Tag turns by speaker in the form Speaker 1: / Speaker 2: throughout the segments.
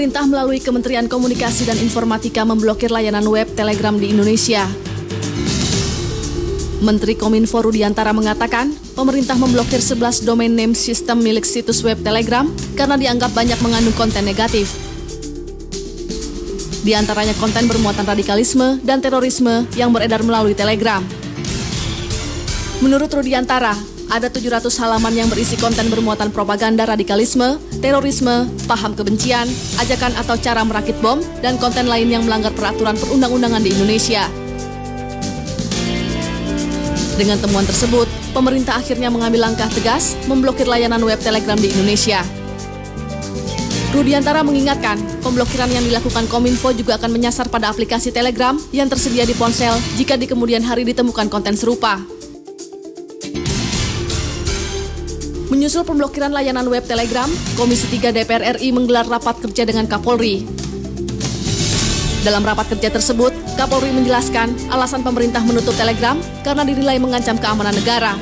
Speaker 1: Pemerintah melalui Kementerian Komunikasi dan Informatika memblokir layanan web Telegram di Indonesia. Menteri Kominfo Rudiantara mengatakan, pemerintah memblokir 11 domain name sistem milik situs web Telegram karena dianggap banyak mengandung konten negatif. Di antaranya konten bermuatan radikalisme dan terorisme yang beredar melalui Telegram. Menurut Rudiantara, ada 700 halaman yang berisi konten bermuatan propaganda radikalisme, terorisme, paham kebencian, ajakan atau cara merakit bom, dan konten lain yang melanggar peraturan perundang-undangan di Indonesia. Dengan temuan tersebut, pemerintah akhirnya mengambil langkah tegas memblokir layanan web Telegram di Indonesia. Rudiantara mengingatkan, pemblokiran yang dilakukan Kominfo juga akan menyasar pada aplikasi Telegram yang tersedia di ponsel jika di kemudian hari ditemukan konten serupa. Menyusul pemblokiran layanan web Telegram, Komisi 3 DPR RI menggelar rapat kerja dengan Kapolri. Dalam rapat kerja tersebut, Kapolri menjelaskan alasan pemerintah menutup Telegram karena dinilai mengancam keamanan negara.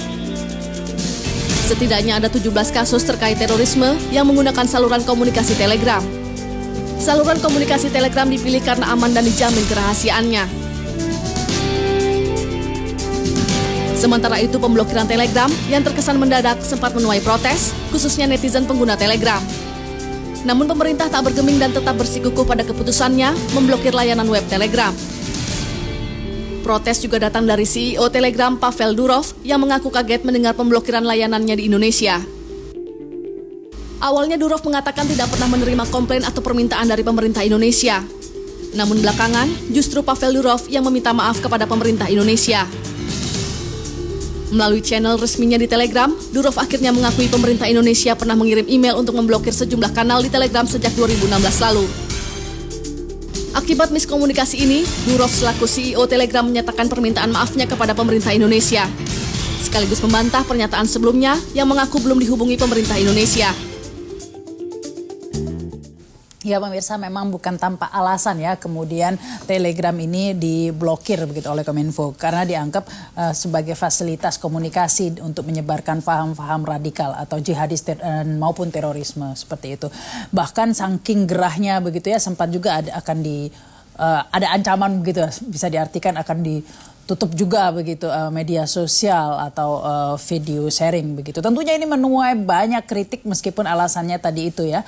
Speaker 1: Setidaknya ada 17 kasus terkait terorisme yang menggunakan saluran komunikasi Telegram. Saluran komunikasi Telegram dipilih karena aman dan dijamin kerahasiaannya. Sementara itu, pemblokiran Telegram yang terkesan mendadak sempat menuai protes, khususnya netizen pengguna Telegram. Namun pemerintah tak bergeming dan tetap bersikukuh pada keputusannya memblokir layanan web Telegram. Protes juga datang dari CEO Telegram Pavel Durov yang mengaku kaget mendengar pemblokiran layanannya di Indonesia. Awalnya Durov mengatakan tidak pernah menerima komplain atau permintaan dari pemerintah Indonesia. Namun belakangan, justru Pavel Durov yang meminta maaf kepada pemerintah Indonesia. Melalui channel resminya di Telegram, Durov akhirnya mengakui pemerintah Indonesia pernah mengirim email untuk memblokir sejumlah kanal di Telegram sejak 2016 lalu. Akibat miskomunikasi ini, Durov selaku CEO Telegram menyatakan permintaan maafnya kepada pemerintah Indonesia, sekaligus membantah pernyataan sebelumnya yang mengaku belum dihubungi pemerintah Indonesia.
Speaker 2: Ya pemirsa, memang bukan tanpa alasan ya kemudian Telegram ini diblokir begitu oleh Kominfo karena dianggap sebagai fasilitas komunikasi untuk menyebarkan paham-paham radikal atau jihadis maupun terorisme seperti itu. Bahkan saking gerahnya begitu ya sempat juga ada ancaman begitu, bisa diartikan akan ditutup juga begitu media sosial atau video sharing begitu. Tentunya ini menuai banyak kritik meskipun alasannya tadi itu ya.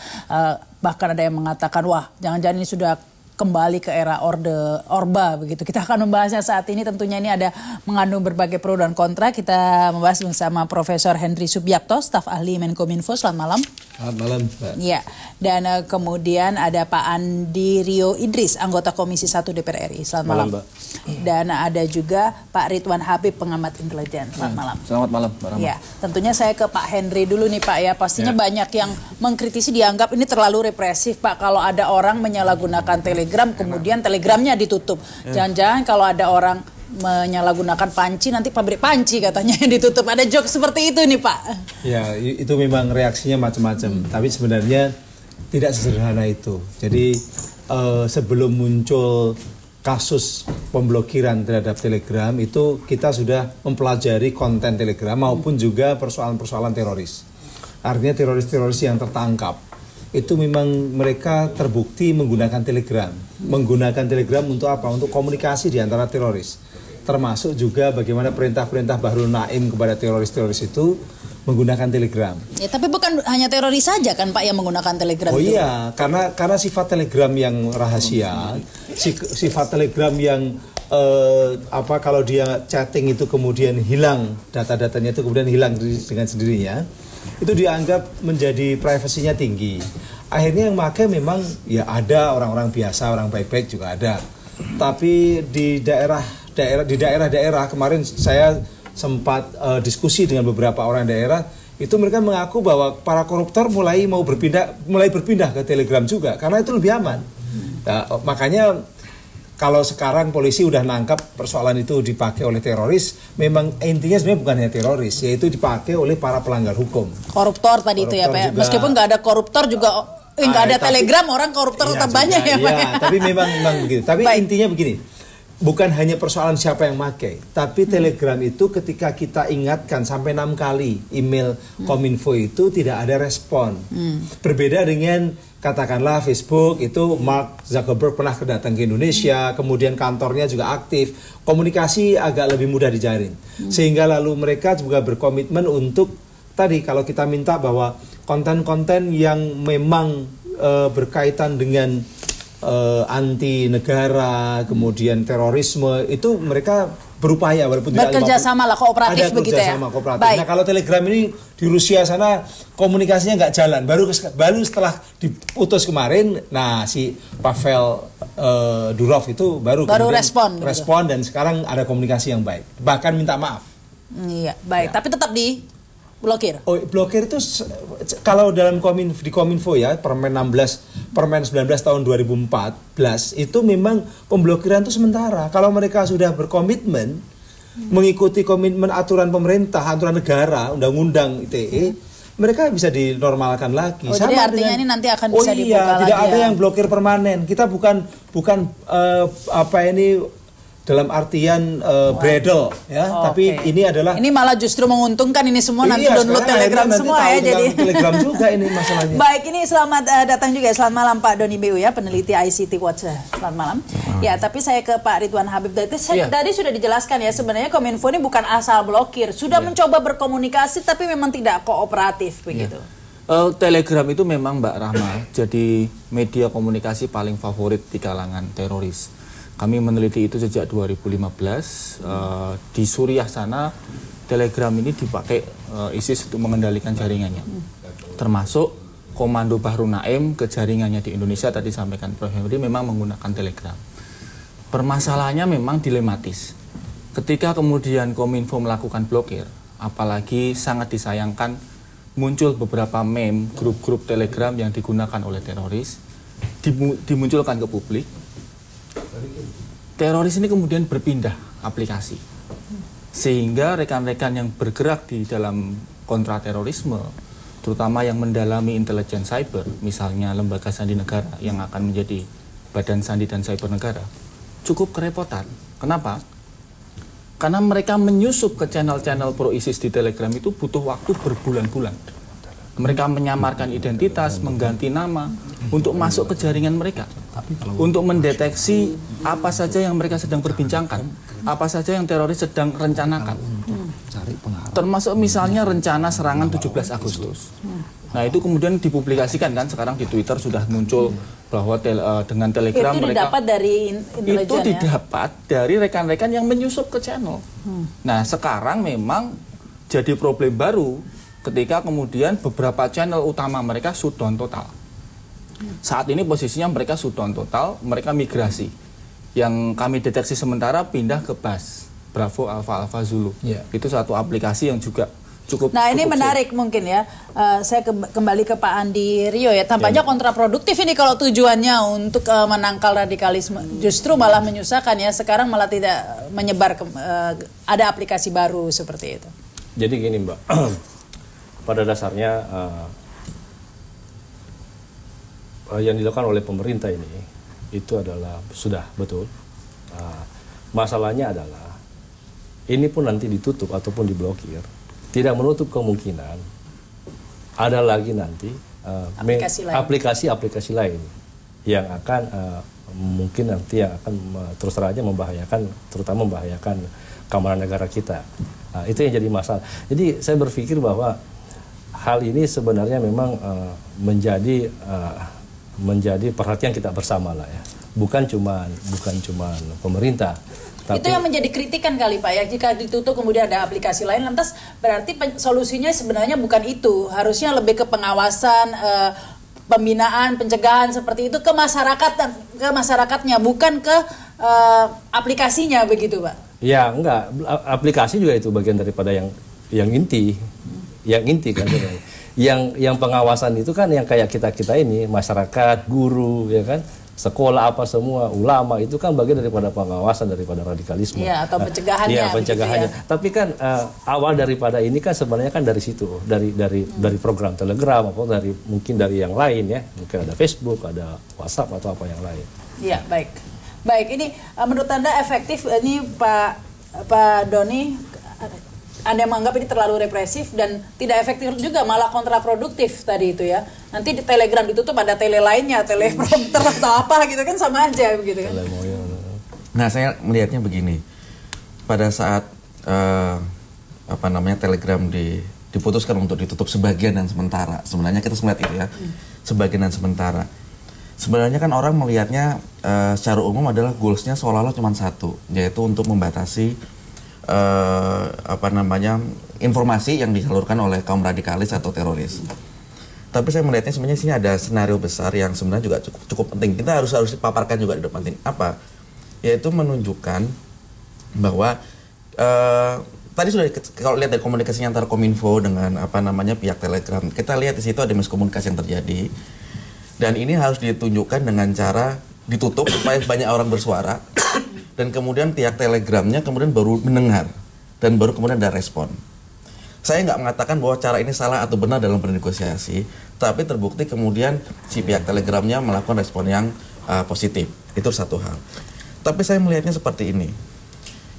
Speaker 2: Bahkan ada yang mengatakan, wah jangan-jangan ini sudah kembali ke era Orba begitu. Kita akan membahasnya saat ini, tentunya ini ada mengandung berbagai pro dan kontra. Kita membahas bersama Profesor Henry Subiakto, staf ahli Menkominfo. Selamat malam.
Speaker 3: Selamat malam, Pak.
Speaker 2: Ya, dan kemudian ada Pak Andi Rio Idris, anggota Komisi 1 DPR RI. Selamat malam. Pak. Dan ada juga Pak Ridwan Habib, pengamat intelijen. Selamat malam.
Speaker 3: Selamat malam, Pak Rahmat.
Speaker 2: Ya, tentunya saya ke Pak Henry dulu nih Pak ya. Pastinya banyak yang mengkritisi, dianggap ini terlalu represif Pak. Kalau ada orang menyalahgunakan Telegram, kemudian Telegramnya ditutup. Jangan-jangan kalau ada orang menyalahgunakan panci, nanti pabrik panci katanya yang ditutup. Ada joke seperti itu nih Pak.
Speaker 3: Ya, itu memang reaksinya macam-macam. Tapi sebenarnya tidak sesederhana itu. Jadi sebelum muncul kasus pemblokiran terhadap Telegram itu kita sudah mempelajari konten Telegram maupun juga persoalan-persoalan teroris. Artinya teroris-teroris yang tertangkap itu memang mereka terbukti menggunakan Telegram. Menggunakan Telegram untuk apa? Untuk komunikasi di antara teroris. Termasuk juga bagaimana perintah-perintah Bahrul Naim kepada teroris-teroris itu menggunakan Telegram. Ya, tapi bukan hanya teroris saja kan Pak yang menggunakan Telegram. Oh itu. Iya, karena sifat Telegram yang rahasia, sifat Telegram yang kalau dia chatting itu kemudian hilang, data-datanya itu kemudian hilang dengan sendirinya, itu dianggap menjadi privasinya tinggi. Akhirnya yang pakai memang ya ada orang-orang biasa, orang baik-baik juga ada. Tapi di daerah-daerah kemarin saya sempat diskusi dengan beberapa orang daerah, itu mereka mengaku bahwa para koruptor mulai berpindah ke Telegram juga karena itu lebih aman. Nah, makanya kalau sekarang polisi udah nangkap persoalan itu dipakai oleh teroris, memang intinya sebenarnya bukan hanya teroris, yaitu dipakai oleh para pelanggar hukum. Koruptor tadi itu ya Pak. Juga, meskipun nggak ada koruptor juga nggak ada Telegram, orang koruptor tetap banyak ya Pak. Iya, tapi memang begitu. Tapi intinya begini. bukan hanya persoalan siapa yang pakai, tapi Telegram itu ketika kita ingatkan sampai 6 kali email Kominfo itu tidak ada respon. Berbeda dengan katakanlah Facebook itu Mark Zuckerberg pernah datang ke Indonesia, kemudian kantornya juga aktif, komunikasi agak lebih mudah dijalin. Sehingga lalu mereka juga berkomitmen untuk tadi kalau kita minta bahwa konten-konten yang memang berkaitan dengan anti negara, kemudian terorisme, itu mereka berupaya walaupun tidak
Speaker 2: bekerja sama lah, kooperatif
Speaker 3: ada
Speaker 2: begitu ya.
Speaker 3: Kooperatif.
Speaker 2: Baik.
Speaker 3: Nah kalau Telegram ini di Rusia sana komunikasinya nggak jalan, baru setelah diputus kemarin, nah si Pavel Durov itu baru respon dan sekarang ada komunikasi yang baik, bahkan minta maaf.
Speaker 2: Iya, baik. Ya. Tapi tetap di blokir.
Speaker 3: Oh, blokir itu kalau dalam di Kominfo ya, Permen 19 tahun 2014 itu memang pemblokiran itu sementara. Kalau mereka sudah berkomitmen mengikuti komitmen aturan pemerintah, aturan negara, undang-undang ITE, mereka bisa dinormalkan lagi.
Speaker 2: Oh, jadi artinya ini nanti akan bisa dibuka lagi.
Speaker 3: Tidak ada yang blokir permanen. Kita bukan dalam artian bredel ya, tapi ini adalah
Speaker 2: malah justru menguntungkan ini semua nanti download Telegram semua ya, jadi
Speaker 3: Telegram juga ini masalahnya.
Speaker 2: Baik, ini selamat datang juga, selamat malam Pak Doni BU ya, peneliti ICT Watch. Selamat malam. Ya, tapi saya ke Pak Ridwan Habib. Tadi sudah dijelaskan ya, sebenarnya Kominfo ini bukan asal blokir, sudah mencoba berkomunikasi tapi memang tidak kooperatif begitu.
Speaker 4: Telegram itu memang Mbak Rahma jadi media komunikasi paling favorit di kalangan teroris. Kami meneliti itu sejak 2015, di Suriah sana Telegram ini dipakai ISIS untuk mengendalikan jaringannya. Termasuk Komando Bahru Naim ke jaringannya di Indonesia, tadi sampaikan Prof. Henry memang menggunakan Telegram. Permasalahannya memang dilematis. Ketika kemudian Kominfo melakukan blokir, apalagi sangat disayangkan muncul beberapa meme grup-grup Telegram yang digunakan oleh teroris, dimunculkan ke publik. Teroris ini kemudian berpindah aplikasi, sehingga rekan-rekan yang bergerak di dalam kontraterorisme, terutama yang mendalami intelijen cyber, misalnya lembaga sandi negara yang akan menjadi badan sandi dan cyber negara, cukup kerepotan. Kenapa? Karena mereka menyusup ke channel-channel pro ISIS di Telegram itu butuh waktu berbulan-bulan. Mereka menyamarkan identitas, mengganti nama untuk masuk ke jaringan mereka, untuk mendeteksi apa saja yang mereka sedang perbincangkan, apa saja yang teroris sedang rencanakan. Termasuk misalnya rencana serangan 17 Agustus. Nah itu kemudian dipublikasikan kan, sekarang di Twitter sudah muncul bahwa dengan Telegram
Speaker 2: itu
Speaker 4: mereka
Speaker 2: didapat dari intelijen,
Speaker 4: itu didapat dari rekan-rekan yang menyusup ke channel. Nah sekarang memang jadi problem baru ketika kemudian beberapa channel utama mereka shutdown total. Saat ini posisinya mereka shutdown total, mereka migrasi. Yang kami deteksi sementara pindah ke BAS, Bravo Alpha Alpha Zulu. Itu satu aplikasi yang juga cukup.
Speaker 2: Nah ini menarik mungkin ya, saya kembali ke Pak Andi Rio ya, tampaknya kontraproduktif ini kalau tujuannya untuk menangkal radikalisme, justru malah menyusahkan ya, sekarang malah tidak menyebar, ada aplikasi baru seperti itu.
Speaker 5: Jadi gini Mbak, pada dasarnya yang dilakukan oleh pemerintah ini itu adalah sudah betul. Masalahnya adalah ini pun nanti ditutup ataupun diblokir, tidak menutup kemungkinan ada lagi nanti aplikasi-aplikasi lain yang akan mungkin nanti yang akan terus terang membahayakan, terutama membahayakan keamanan negara kita. Itu yang jadi masalah. Jadi saya berpikir bahwa hal ini sebenarnya memang menjadi perhatian kita bersama lah ya. Bukan cuman pemerintah. Tapi
Speaker 2: itu yang menjadi kritikan kali Pak ya, jika ditutup kemudian ada aplikasi lain, lantas berarti solusinya sebenarnya bukan itu, harusnya lebih ke pengawasan, pembinaan, pencegahan seperti itu ke masyarakatnya, bukan ke aplikasinya begitu Pak.
Speaker 5: Ya enggak, aplikasi juga itu bagian daripada yang inti kan sebenarnya. Yang pengawasan itu kan yang kayak kita ini, masyarakat, guru ya kan, sekolah apa semua, ulama, itu kan bagian daripada pengawasan daripada radikalisme.
Speaker 2: Iya, atau pencegahannya.
Speaker 5: Iya, pencegahannya.
Speaker 2: Gitu ya.
Speaker 5: Tapi kan awal daripada ini kan sebenarnya kan dari situ, dari program Telegram atau mungkin dari yang lain ya, mungkin ada Facebook, ada WhatsApp atau apa yang lain.
Speaker 2: Iya, baik. Baik, ini menurut Anda efektif ini Pak Doni, Anda menganggap ini terlalu represif dan tidak efektif juga, malah kontraproduktif tadi itu ya. Nanti di Telegram ditutup ada tele lainnya, teleprompter atau apa gitu kan, sama aja begitu kan.
Speaker 6: Nah, saya melihatnya begini. Pada saat Telegram diputuskan untuk ditutup sebagian dan sementara. Sebenarnya kita melihat itu ya, sebagian dan sementara. Sebenarnya kan orang melihatnya secara umum adalah goalsnya seolah-olah cuma satu, yaitu untuk membatasi informasi yang disalurkan oleh kaum radikalis atau teroris. Tapi saya melihatnya sebenarnya sini ada senario besar yang sebenarnya juga cukup penting. Kita harus dipaparkan juga di depan ini. Apa? Yaitu menunjukkan bahwa tadi sudah kalau lihat dari komunikasinya antara Kominfo dengan pihak Telegram, kita lihat di situ ada miskomunikasi yang terjadi. Dan ini harus ditunjukkan dengan cara ditutup supaya banyak orang bersuara. Dan kemudian pihak Telegramnya kemudian baru mendengar dan baru kemudian ada respon. Saya nggak mengatakan bahwa cara ini salah atau benar dalam bernegosiasi, tapi terbukti kemudian si pihak Telegramnya melakukan respon yang positif. Itu satu hal. Tapi saya melihatnya seperti ini.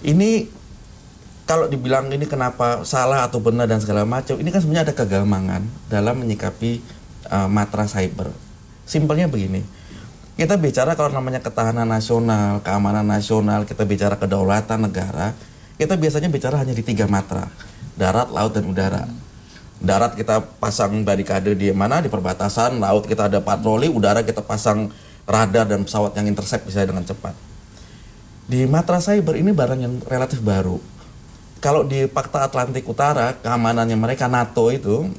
Speaker 6: Ini kalau dibilang ini kenapa salah atau benar dan segala macam, ini kan sebenarnya ada kegamangan dalam menyikapi matra cyber. Simpelnya begini. Kita bicara kalau namanya ketahanan nasional, keamanan nasional, kita bicara kedaulatan negara, kita biasanya bicara hanya di 3 matra, darat, laut, dan udara. Darat kita pasang barikade di mana, di perbatasan, laut kita ada patroli, udara kita pasang radar dan pesawat yang intercept bisa dengan cepat. Di matra cyber ini barang yang relatif baru. Kalau di Fakta Atlantik Utara, keamanannya mereka NATO itu,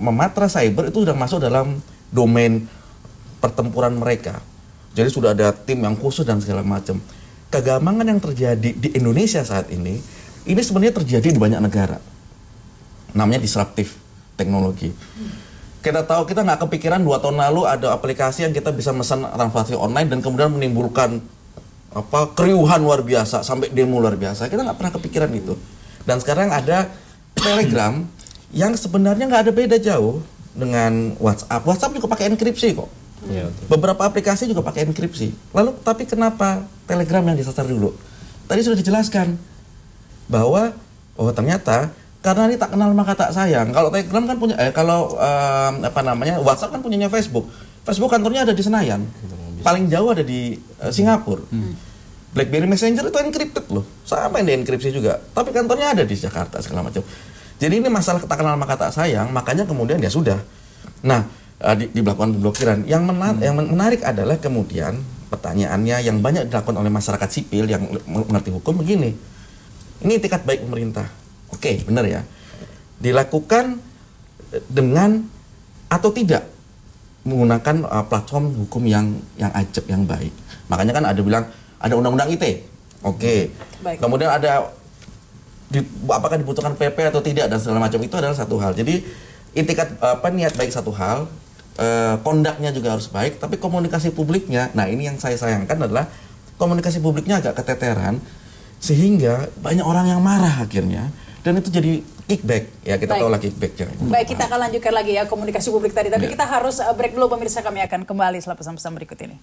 Speaker 6: mematra cyber itu sudah masuk dalam domain pertempuran mereka. Jadi sudah ada tim yang khusus dan segala macam. Kegamangan yang terjadi di Indonesia saat ini sebenarnya terjadi di banyak negara. Namanya disruptive teknologi. Kita tahu, kita nggak kepikiran 2 tahun lalu ada aplikasi yang kita bisa pesan transaksi online dan kemudian menimbulkan keriuhan luar biasa, sampai demo luar biasa. Kita nggak pernah kepikiran itu. Dan sekarang ada Telegram yang sebenarnya nggak ada beda jauh dengan WhatsApp. WhatsApp juga pakai enkripsi kok. Ya, beberapa aplikasi juga pakai enkripsi. Lalu tapi kenapa Telegram yang disasar dulu? Tadi sudah dijelaskan bahwa ternyata karena ini tak kenal maka tak sayang. Kalau Telegram kan punya WhatsApp kan punyanya Facebook. Facebook kantornya ada di Senayan. Paling jauh ada di Singapura. BlackBerry Messenger itu encrypted loh. Sama yang dienkripsi juga. Tapi kantornya ada di Jakarta segala macam. Jadi ini masalah tak kenal maka tak sayang, makanya kemudian ya sudah. Nah, dilakukan pemblokiran. Yang menarik adalah kemudian pertanyaannya yang banyak dilakukan oleh masyarakat sipil yang mengerti hukum begini. Ini etikat baik pemerintah. Oke, benar ya. Dilakukan dengan atau tidak menggunakan platform hukum yang ajab, yang baik. Makanya kan ada bilang ada undang-undang ITE. Oke.
Speaker 2: Baik.
Speaker 6: Kemudian ada apakah dibutuhkan PP atau tidak dan segala macam, itu adalah satu hal. Jadi etikat niat baik satu hal, kondaknya juga harus baik, tapi komunikasi publiknya, nah ini yang saya sayangkan adalah komunikasi publiknya agak keteteran sehingga banyak orang yang marah akhirnya, dan itu jadi kickback. Ya kita tahu lah kickbacknya.
Speaker 2: Baik, kita akan lanjutkan lagi ya komunikasi publik tadi, tapi kita harus break dulu pemirsa. Kami akan kembali setelah pesan-pesan berikut ini.